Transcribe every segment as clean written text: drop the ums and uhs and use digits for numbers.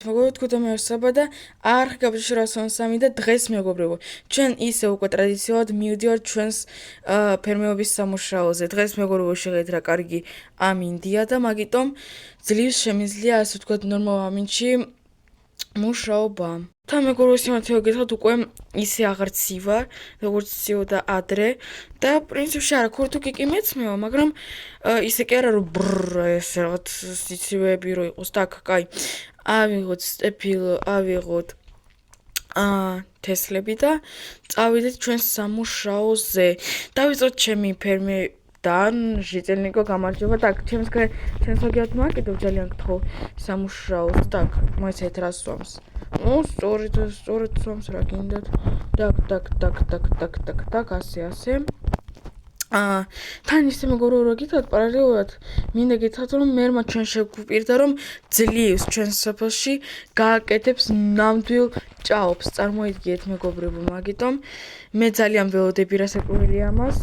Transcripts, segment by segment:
მეგობრებო, თქვენ მეარსება და არ გაბიჭრასონ სამი და დღეს მეგობრებო, ჩვენ ისე უკვე ტრადიციულად მივდივართ ჩვენს ფერმეობის სამუშაოზე. დღეს მეგობრებო, შეგეთ რა კარგი ამინდია და მაგიტომ ძლივს შემიძლია ასე ვთქვათ ნორმალ ამინდში მუშაობა. თან მეგობრებო, სიმართლე გითხრათ უკვე ისე აღარც ივარ, როგორც ივდა ადრე და პრინციპში არა ქურთუკი კი მეცმევა, მაგრამ ისე კი არა რომ ეს რაღაც სიცივეები რო იყოს და აქ კაი ავიღოთ სტეფილო, ავიღოთ თესლები და წავიდეთ ჩვენს სამუშაოზე. დავიწყოთ ჩემი ფერმიდან, ჟიტელნიკო გამარჯობა. Так, ჩემს ზოგიერთ მაკიდებ ძალიან გთხოვ სამუშაოს. Так, მოიცეთ რა სვამს. ну, სწორედ სვამს რა გინდათ. так, ასე. თან ისე მეგობრებო, რა გითხრათ, პარალელურად მინდა გითხრათ, რომ მერმა ჩვენ შეგვპირდა, რომ ძლივს ჩვენს სოფელში გააკეთებს ნამდვილ ჭაობს. წარმოიდგინეთ მეგობრებო, მაგიტომ მე ძალიან ველოდები რა საკვირველია ამას.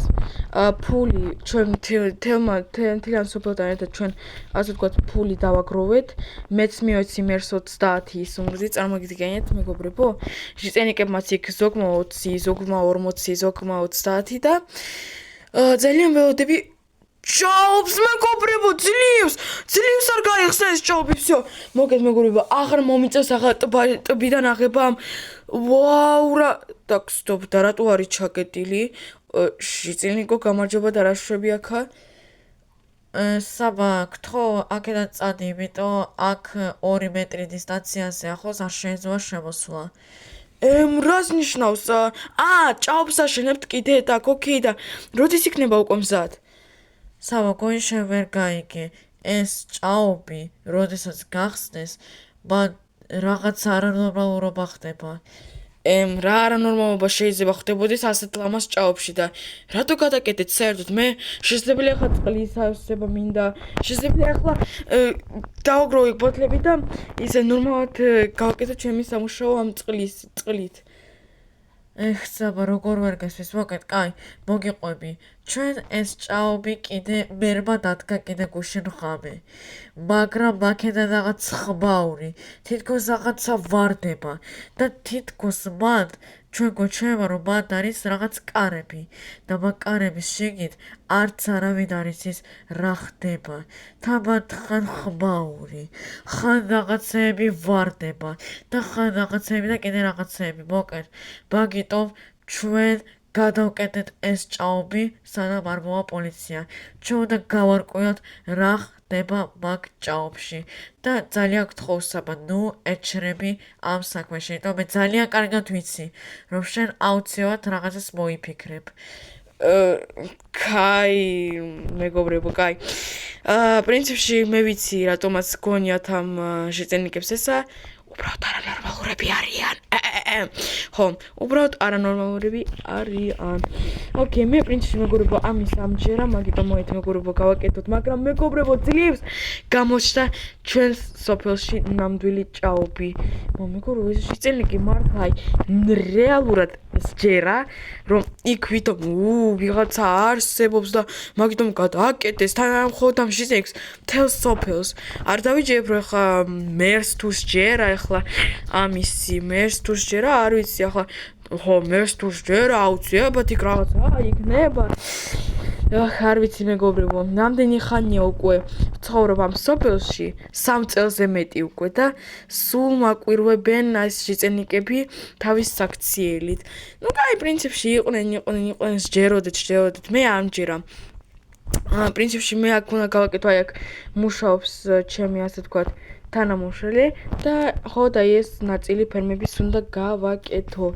ფული ჩვენ მთლიან სოფელთან ერთად ჩვენ ასე ვთქვათ ფული დავაგროვეთ. მეც მივეცი მერს 30 ის უმრდი, წარმოგიდგენთ მეგობრებო. ჟიტენიკებმაც იქ ზოგმა 20, ზოგმა 40, ზოგმა 30 და ძალიან ველოდები ჭაობს მეგობრებო, ძლივს არ გაიხსნა ეს ჭაობი, всё. მოგეთ მეგობრებო, აღარ მომიწევს აღარ ტბიდან აღება. ვაუ რა. так, стоп, და რატო არის ჩაკეტილი? ჟიტელნიკო გამარჯობა და რა შვები აქა? საბა, გთხოვ, აქედან წადი, იმიტომ აქ 2 მეტრი დისტანციაზე ახლოს არ შეიძლება შემოსვლა. რას ნიშნავს? ჭაობს აშენებთ კიდე და ოკეი და როდის იქნება უკვე მზად? საბა, გონიშე ვერ გაიგე. ეს ჭაობი, როდესაც გახსნეს, მან რაღაც არანორმალურობა ხდება. რა არანორმალობა შეიძლება ხდებოდეს ასეთ ლამაზ ჭაობში და რატო გადაკეთეთ საერთოდ? მე შესაძლებელია ახლა წყლის ავსება მინდა. შესაძლებელია ახლა დავაგროვე ბოთლები და ისე ნორმალად გავაკეთო ჩემი სამუშაო ამ წყლით. საბა, როგორ ვერ გასვეს, მოკეთ, კაი, მოგიყვები. ჩვენ ეს ჭაობი კიდე მერმა დადგა კიდე გუშინ ხამე. მაგრამ აქედან რაღაც ხბაური, თითქოს რაღაცა ვარდება და თითქოს მან ჩვენ გვეჩვენება, რომ მან არის რაღაც კარები და მაგ კარების შიგნით არც არავინ არის ის რა ხდება. თამარ ხან ხბაური, ხან რაღაცეები ვარდება და ხან რაღაცეები და კიდე რაღაცეები. მოკეთ, მაგიტომ ჩვენ გადავკეთეთ ეს ჭაობი, სანამ არ მოვა პოლიცია. ჩვენ უნდა გავარკვიოთ რა ხდება მაგ ჭაობში და ძალიან გთხოვ საბა, ნუ ეჩრები ამ საქმეში, იმიტომ მე ძალიან კარგად ვიცი, რომ შენ აუცილებლად რაღაცას მოიფიქრებ. კაი, მეგობრებო, კაი. პრინციპში მე ვიცი, რატომაც გონიათ ამ ჟიტელნიკებს ესა, უბრალოდ არანორმალურები არიან. ხო, უბრალოდ არანორმალურები არიან. ოკეი, მე პრინციპში მეგობრებო, ამის ამჯერა, მაგიტომ მოეთ მეგობრებო გავაკეთოთ, მაგრამ მეგობრებო, ძლივს გამოჩნდა ჩვენს სოფელში ნამდვილი ჭაობი. მეგობრებო, ეს ჟიტელნიკი მართლა რეალურად სჯერა, რომ იქ ვითომ ვიღაცა არსებობს და მაგიტომ გადააკეთეს თან მხოლოდ ამ ჟიტელნიკს მთელს სოფელს. არ დავიჯერებ რომ ახლა მერს თუ სჯერა, ახლა ამისი მერს თუ სჯერა, არ ვიცი ახლა ხო მერს თუ სჯერა, აუცილებლად იქ რაღაცა იქნება. არ ვიცი მეგობრებო, ნამდვილი ხანია უკვე ვცხოვრობ ამ სოფელში, 3 წელზე მეტი უკვე და სულ მაკვირვებენ ეს ჟიტელნიკები თავის საქციელით. ну კაი, პრინციპში იყვნენ სჯეროდეთ, მე ამჯერა. პრინციპში მე აქ უნდა გავაკეთო, აი აქ მუშაობს ჩემი ასე ვთქვათ თანამშრომელი და ხო და ეს ნაწილი ფერმების უნდა გავაკეთო.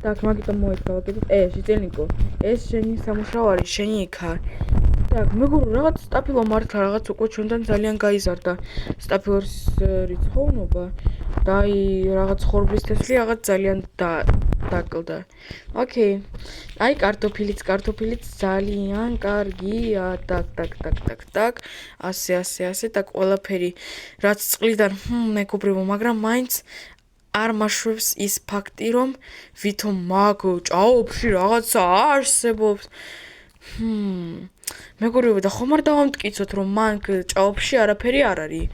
так, მაგიტომ მოეთ გავაკეთოთ. ჟიტელნიკო, ეს შენი სამუშაო არის, შენი იქა. так, მეგობრებო, რაღაც სტაფილო მართლა რაღაც უკვე ჩვენთან ძალიან გაიზარდა სტაფილოს რიცხოვნობა და აი რაღაც ხორბლის თესლი რაღაც ძალიან დაკლდა. ოკეი. აი კარტოფილიც ძალიან კარგია. так, ასე და ყველაფერი რაც წყლიდან მეგობრებო, მაგრამ მაინც არ მაშვებს ის ფაქტი, რომ ვითომ მაგ ჭაობში რაღაცა არსებობს. მეგობრებო, და ხომ არ დავამტკიცოთ, რომ მაგ ჭაობში არაფერი არ არის.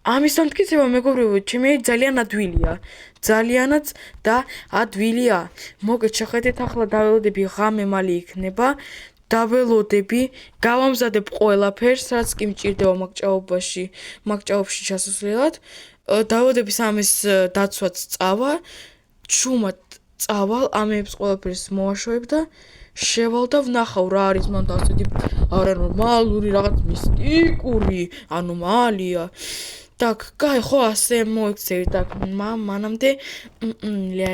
ამის დამტკიცება მეგობრებო, ჩემი ძალიან ადვილია. ძალიანაც და ადვილია. მოგეთ შეხედეთ ახლა დაველოდები ღამე მალე იქნება. დაველოდები, გავამზადებ ყველაფერს, რაც კი მჭირდება მაგჭაობში ჩასასვლელად. დაველოდები სამის დაცვაც წავა, ჩუმად წავალ, ამებს ყველაფერს მოვაშვებ და შევალ და ვნახავ რა არის მან დასწრები არანორმალური რაღაც მისტიკური ანომალია. Так, кай, ხო ასე მოიქცევი, так, მანამდე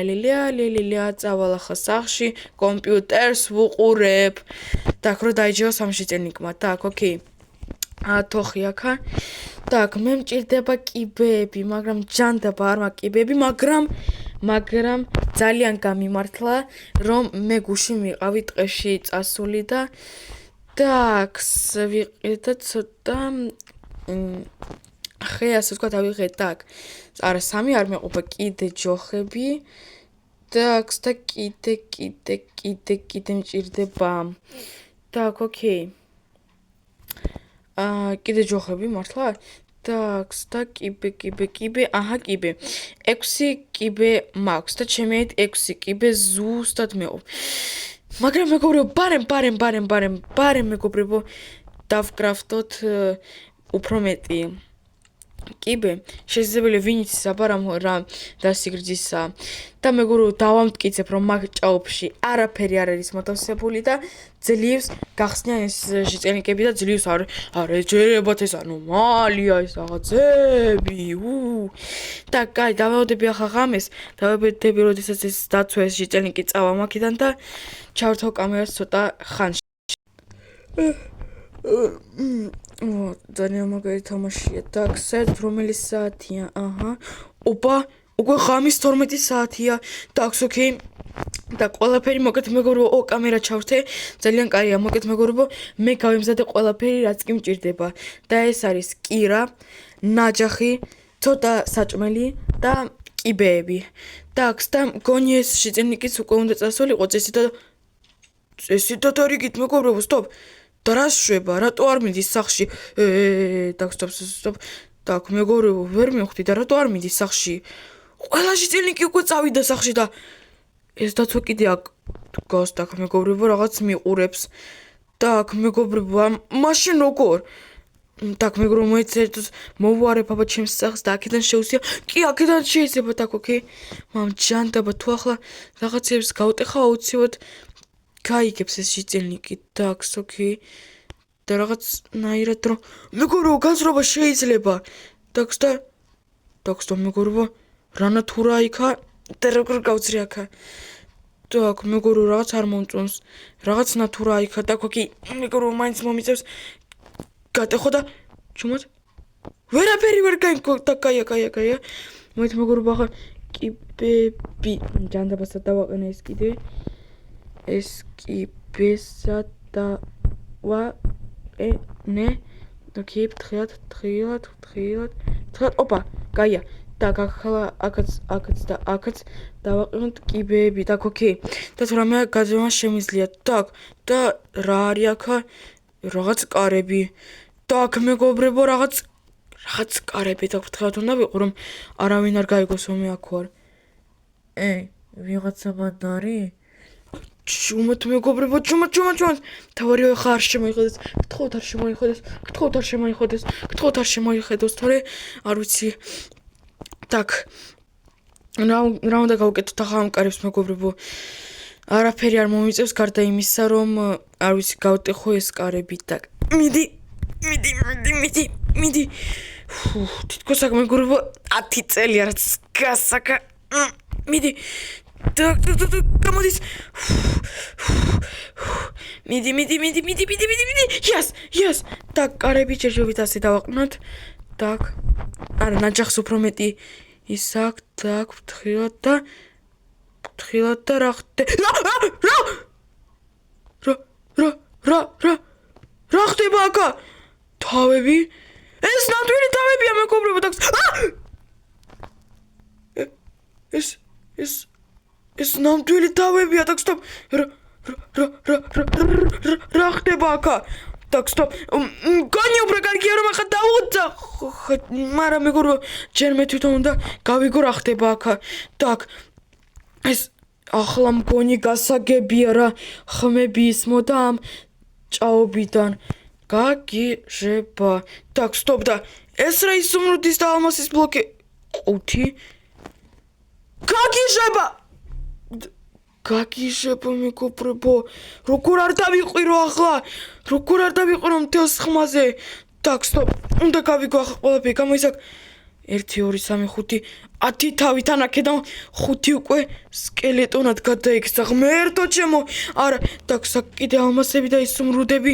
ლია წავალ ახლა სახლში, კომპიუტერს ვუყურებ. Так, რო დაიჯერო სამშიჭენიკმა, так, ოკეი. თოხი აქა. Так, მე მჭირდება კიბეები, მაგრამ ჯანდაბა არ მაქვს კიბეები, მაგრამ ძალიან გამიმართლა, რომ მე გუში მიყავი ტყეში წასული და так, ვიყიდე ცოტა ხე ასე ვთქვათ, ავიღეთ, так. არა, სამი არ მეყოფა, კიდე ჯოხები. Так, და კიდე მჭირდება. Так, ოკეი. კიდე ჯოხები მართლა? Так, და კიბე, აჰა, კიბე. 6 კიბე მაქვს და ჩემი 6 კიბე ზუსტად მეყოფ. მაგრამ მეგობრებო, ბარემ მეგობრებო, დავკრაფტოთ უფრო მეტი. კიბე, შესაძლებელია ვინიც აბარამო რა დასიგრძისა და მეგობრებო დავამტკიცებ რომ მაგ ჭაობში არაფერი არ არის მოთავსებული და ძლივს გახსნიან ეს შეწენიკები და ძლივს არ ეჯერებათ ეს ანომალია ეს რაღაცები და კაი დავავდები ახლა ღამეს დავებდები როდესაც ეს დაცვა ეს შეწენიკი წავა მაქედან და ჩავრთავ კამერას ცოტა ხანში ძალიან მაგარი თამაშია. Так, საერთოდ რომელი საათია? აჰა. ოპა, უკვე ღამის 12 საათია. Так, ოკეი. და ყველაფერი მოგეთ მეგობრებო, კამერა ჩავრთე. ძალიან კარგია, მოგეთ მეგობრებო, მე გავემზადე ყველაფერი, რაც კი მჭირდება. და ეს არის კირა, ნაჯახი, ცოტა საჭმელი და კიბეები. Так, და მგონი ეს შეწენიკიც უკვე უნდა წასულიყო, წესითად არ იგით მეგობრებო, სტოპ. და რა შვება, რატო არ მიდის სახში? Так, стоп. Так, მეგობრებო, ვერ მივხვდი და რატო არ მიდის სახში? ყველა შეწენიკი უკვე წავიდა სახში და ეს დაცვა კიდე აქ დგას, так, მეგობრებო, რაღაც მიყურებს. Так, მეგობრებო, მაშინ როგორ? Так, მეგობრებო, მოეცერეთ მოვუარებ აბა ჩემს სახლს და აქედან შეუსია. კი, აქედან შეიძლება, так, ოკეი. მამ ჯანდაბა თუ ახლა რაღაცებს გავტეხა აუცილებლად გაიგებს ეს შეწენიკი, так, ოკეი. და რაღაცნაირად რომ მეგობრებო, განსრობა შეიძლება. так, და მეგობრებო, რანათურა იქა და როგორ გავწრი აქა. так, მეგობრებო, რაღაც არ მომწონს. რაღაც ნათურა იქა, так, ოკეი. მეგობრებო, მაინც მომიწევს გატეხო და ჩუმად ვერაფერი ვერ გაიგო და კაია. მოით მეგობრებო, ახლა კიბები ჯანდაბასა დავაყენე ეს კიდე. ეს კიბესა დავაყენე. ოკეი, თხილად. ოპა, კაია. და ახლა აქაც დავაყენოთ კიბეები, так, ოკეი. და თუ რამე გაძვემა შემიძლია. так, და რა არის აქა? რაღაც კარები. так, მეგობრებო, რაღაც კარები და თხილად უნდა ვიყო რომ არავინ არ გაიგოს რომ მე აქ ვარ. ვიღაცა მანდ არის? ჩუმად მეგობრებო, ჩუმად. თავარი ხარ არ შემოიხედეს. გთხოვთ არ შემოიხედოს, თორე არ ვიცი. так. რა უნდა გავუკეთოთ ახლა ამ კარებს მეგობრებო? არაფერი არ მომიწევს გარდა იმისა, რომ არ ვიცი გავტეხო ეს კარები. так. მიდი. თითქოს აქ მეგობრებო 10 წელი რაც გასაკა. მიდი. так, გამოდის. მიდი. Yes. так, კარები ჯერჯერობით ასე დავაყნოთ. так. არა, ნაჯახს უფრო მეტი ის აქვს, так, თხილად და რა ხდება აქა? თავები? ეს ნამდვილი თავებია მეგობრებო, так. ეს ნამდვილი თავებია, так, stop. რა ხდება აქა? Так, стоп. Გონი უფრო კარგია რომ ახლა დავუძა. მაგრამ მეგობრებო, ჯერ მე თვითონ უნდა გავიგო რა ხდება აქა. Так. ეს ახლა მგონი გასაგებია რა. ხმები ისმოდა ამ ჭაობიდან. გაგიჟება. Так, стоп და ეს რა ისუმრუდის და ალმასის ბლოკი 5 გაგიჟება. გაგიჟება მეგობრებო. როგორ არ დავიყვირო ახლა? როგორ არ დავიყვირო მთელს ხმაზე? Так, стоп. უნდა გავიგო ახლა ყველაფერი გამოისაკ 1 2 3 5 10 თავიდან აქედან 5 უკვე სკელეტონად გადაიქცა. ღმერთო ჩემო. არა, так, კიდე ალმასები და ისუმრუდები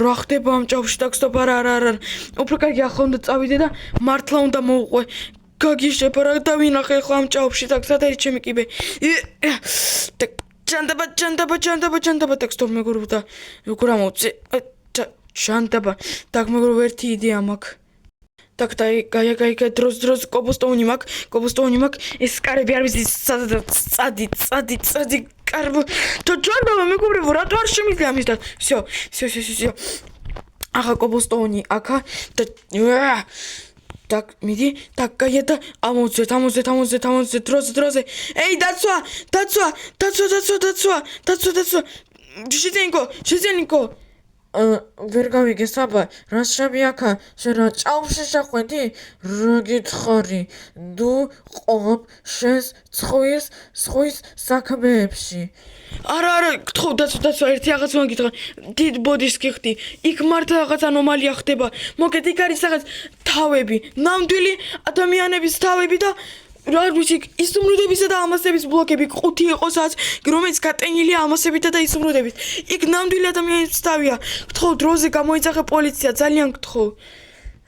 რა ხდება ამ ჭაობში? Так, стоп. არა. უფრო კარგი ახლა უნდა წავიდე და მართლა უნდა მოვუყვე. გაგიჟება რა დავინახე ახლა ამ ჭაობში. так, სად არის ჩემი კიბე? так, ჩანდაბა. так, стоп, მეგობრებო და როგორ ამოვწე? ჩანდაბა. так, მეგობრებო, ერთი იდეა მაქვს. так, გაი, დროს კობოსტოუნი მაქვს. ეს კარები არ ვიცი, წადი, კარბო. ჩანდაბა, მეგობრებო, რატო არ შემიძლია ამის და? всё. ახლა კობოსტოუნი აქა და так, მიდი, так, გაია და ამოვძვეთ, დროზე. ეი, დაცვა. შეძენიკო. ვერ გავიგე საბა, რა შევი აქა, შენ რა ჭაობში შეხვედი? რა გითხარი? დუ ყოფ შენს ცხვრის საქმეებში. არა, გთხოვ, დაცვა, ერთი რაღაც მაგითხრა. დიდ ბოდიშს გიხდი. იქ მართლა რაღაც ანომალია ხდება. მოკეთ, იქ არის რაღაც თავები, ნამდვილი ადამიანების თავები და რა ვიცი, ისუმრუდებისა და ალმასების ბლოკები 5 იყო სადაც, რომელიც გატენილია ალმასებითა და ისუმრუდებით. იქ ნამდვილი ადამიანების თავია. გთხოვ, დროზე გამოიძახე პოლიცია, ძალიან გთხოვ.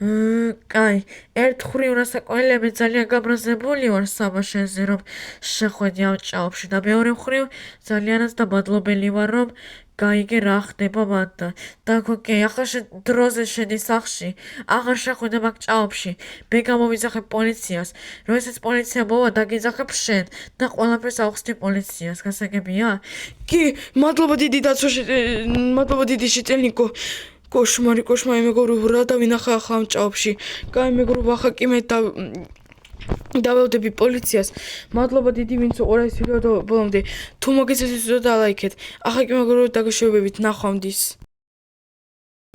კაი, ერთხრივ რასაკვირველია, მე ძალიან გაბრაზებული ვარ საბა შენზე რომ შეხვედი ამ ჭაობში და მეორე მხრივ ძალიანაც დამადლობელი ვარ რომ გაიგე რა ხდება მანდ. так, окей, ახლა შენ დროზე შედი სახლში, აღარ შეხვედე მაგ ჭაობში. მე გამოვიძახებ პოლიციას. როდესაც პოლიცია მოვა, დაგიძახებ შენ და ყველაფერს ავხსნი პოლიციას. გასაგებია? კი, მადლობა დიდი შეჭელნიკო. კოშმარი, მეგობრებო, რა დავინახე ახლა ამ ჭაობში. კაი, მეგობრებო, ახლა კი მე დაველოდები პოლიციას. მადლობა დიდი, ვინც უყურა ეს ვიდეო და ბოლომდე. თუ მოგეცეს ეს ვიდეო და ლაიქეთ. ახლა კი მეგობრებო, დაგეშვებებით, ნახვამდის.